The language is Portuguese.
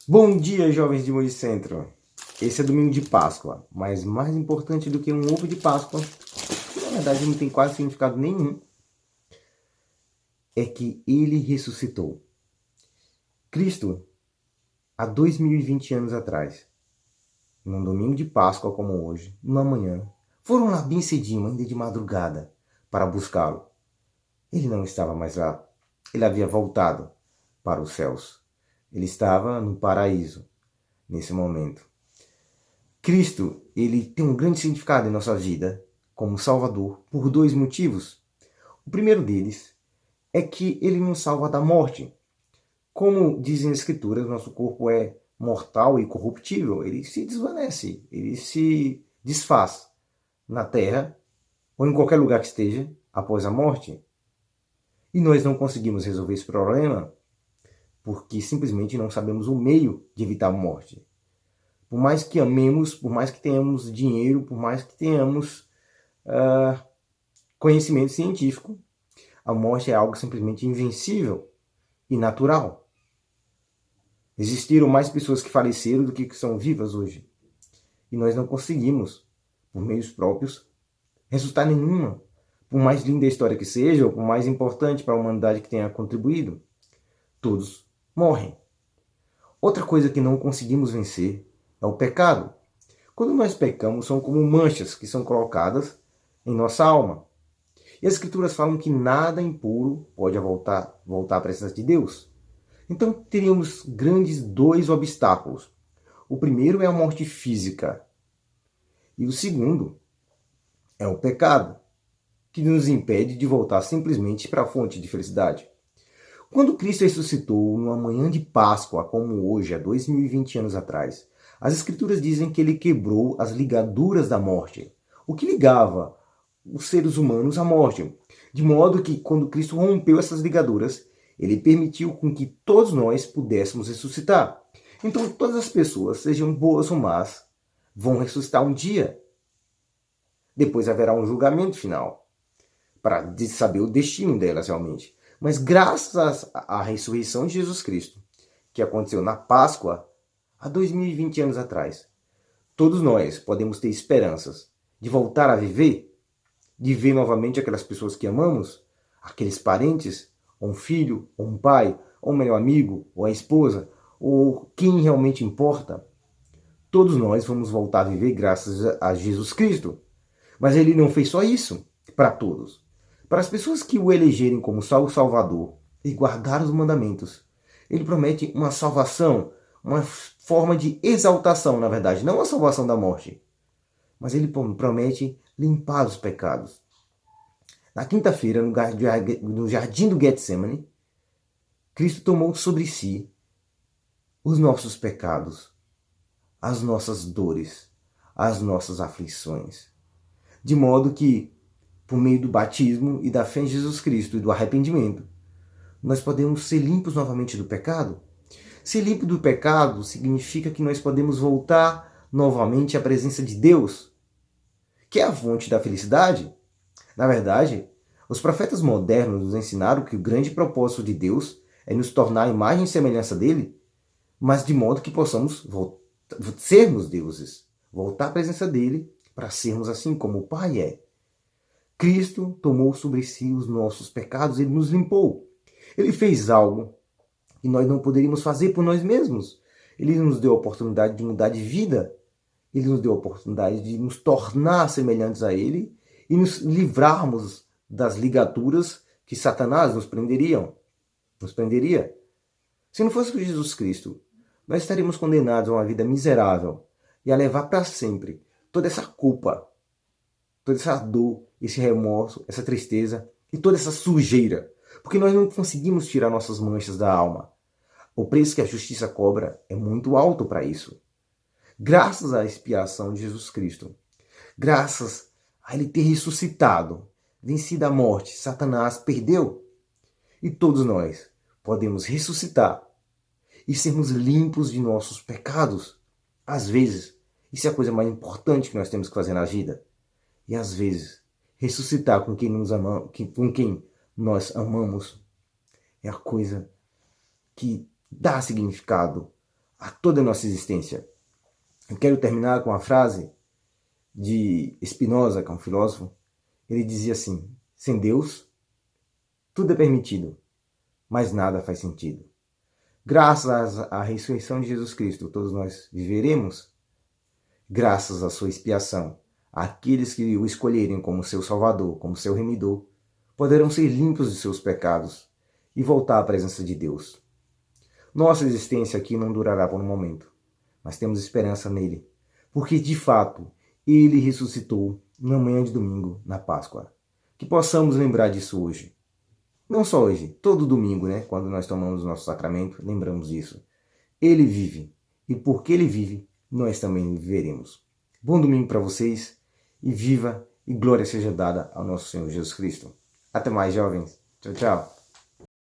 Bom dia, jovens de Mogi Centro. Esse é domingo de Páscoa, mas mais importante do que um ovo de Páscoa, que na verdade não tem quase significado nenhum, é que ele ressuscitou. Cristo, há 2020 anos atrás, num domingo de Páscoa como hoje, numa manhã, foram lá bem cedinho, ainda de madrugada, para buscá-lo. Ele não estava mais lá. Ele havia voltado para os céus. Ele estava no paraíso nesse momento. Cristo, ele tem um grande significado em nossa vida como Salvador por dois motivos. O primeiro deles é que ele nos salva da morte. Como dizem as Escrituras, nosso corpo é mortal e corruptível. Ele se desvanece, ele se desfaz na terra ou em qualquer lugar que esteja após a morte. E nós não conseguimos resolver esse problema porque simplesmente não sabemos o meio de evitar a morte. Por mais que amemos, por mais que tenhamos dinheiro, por mais que tenhamos conhecimento científico, a morte é algo simplesmente invencível e natural. Existiram mais pessoas que faleceram do que são vivas hoje. E nós não conseguimos, por meios próprios, ressuscitar nenhuma. Por mais linda a história que seja, ou por mais importante para a humanidade que tenha contribuído, todos morrem. Outra coisa que não conseguimos vencer é o pecado. Quando nós pecamos, são como manchas que são colocadas em nossa alma. E as Escrituras falam que nada impuro pode voltar à presença de Deus. Então teríamos grandes dois obstáculos. O primeiro é a morte física. E o segundo é o pecado, que nos impede de voltar simplesmente para a fonte de felicidade. Quando Cristo ressuscitou numa manhã de Páscoa, como hoje, há 2020 anos atrás, as Escrituras dizem que ele quebrou as ligaduras da morte, o que ligava os seres humanos à morte. De modo que, quando Cristo rompeu essas ligaduras, ele permitiu com que todos nós pudéssemos ressuscitar. Então, todas as pessoas, sejam boas ou más, vão ressuscitar um dia. Depois haverá um julgamento final, para saber o destino delas realmente. Mas graças à ressurreição de Jesus Cristo, que aconteceu na Páscoa, há 2020 anos atrás, todos nós podemos ter esperanças de voltar a viver, de ver novamente aquelas pessoas que amamos, aqueles parentes, ou um filho, ou um pai, ou um melhor amigo, ou a esposa, ou quem realmente importa. Todos nós vamos voltar a viver graças a Jesus Cristo. Mas ele não fez só isso para todos. Para as pessoas que o elegerem como Salvador e guardar os mandamentos, ele promete uma salvação, uma forma de exaltação, na verdade, não a salvação da morte, mas ele promete limpar os pecados. Na quinta-feira, no jardim do Getsemane, Cristo tomou sobre si os nossos pecados, as nossas dores, as nossas aflições. De modo que, por meio do batismo e da fé em Jesus Cristo e do arrependimento, nós podemos ser limpos novamente do pecado. Ser limpo do pecado significa que nós podemos voltar novamente à presença de Deus, que é a fonte da felicidade. Na verdade, os profetas modernos nos ensinaram que o grande propósito de Deus é nos tornar a imagem e semelhança dele, mas de modo que possamos sermos deuses, voltar à presença dele para sermos assim como o Pai é. Cristo tomou sobre si os nossos pecados, ele nos limpou. Ele fez algo que nós não poderíamos fazer por nós mesmos. Ele nos deu a oportunidade de mudar de vida. Ele nos deu a oportunidade de nos tornar semelhantes a ele e nos livrarmos das ligaduras que Satanás nos prenderia. Se não fosse por Jesus Cristo, nós estaríamos condenados a uma vida miserável e a levar para sempre toda essa culpa, toda essa dor, esse remorso, essa tristeza e toda essa sujeira. Porque nós não conseguimos tirar nossas manchas da alma. O preço que a justiça cobra é muito alto para isso. Graças à expiação de Jesus Cristo, graças a ele ter ressuscitado, vencido a morte, Satanás perdeu. E todos nós podemos ressuscitar e sermos limpos de nossos pecados. Às vezes, isso é a coisa mais importante que nós temos que fazer na vida. E às vezes, ressuscitar com quem nós amamos é a coisa que dá significado a toda a nossa existência. Eu quero terminar com a frase de Spinoza, que é um filósofo. Ele dizia assim: sem Deus, tudo é permitido, mas nada faz sentido. Graças à ressurreição de Jesus Cristo, todos nós viveremos. Graças à sua expiação, aqueles que o escolherem como seu Salvador, como seu Remidor, poderão ser limpos de seus pecados e voltar à presença de Deus. Nossa existência aqui não durará por um momento, mas temos esperança nele, porque de fato ele ressuscitou na manhã de domingo, na Páscoa. Que possamos lembrar disso hoje. Não só hoje, todo domingo, né? Quando nós tomamos o nosso sacramento, lembramos disso. Ele vive, e porque ele vive, nós também viveremos. Bom domingo para vocês, e viva e glória seja dada ao nosso Senhor Jesus Cristo. Até mais, jovens. Tchau, tchau.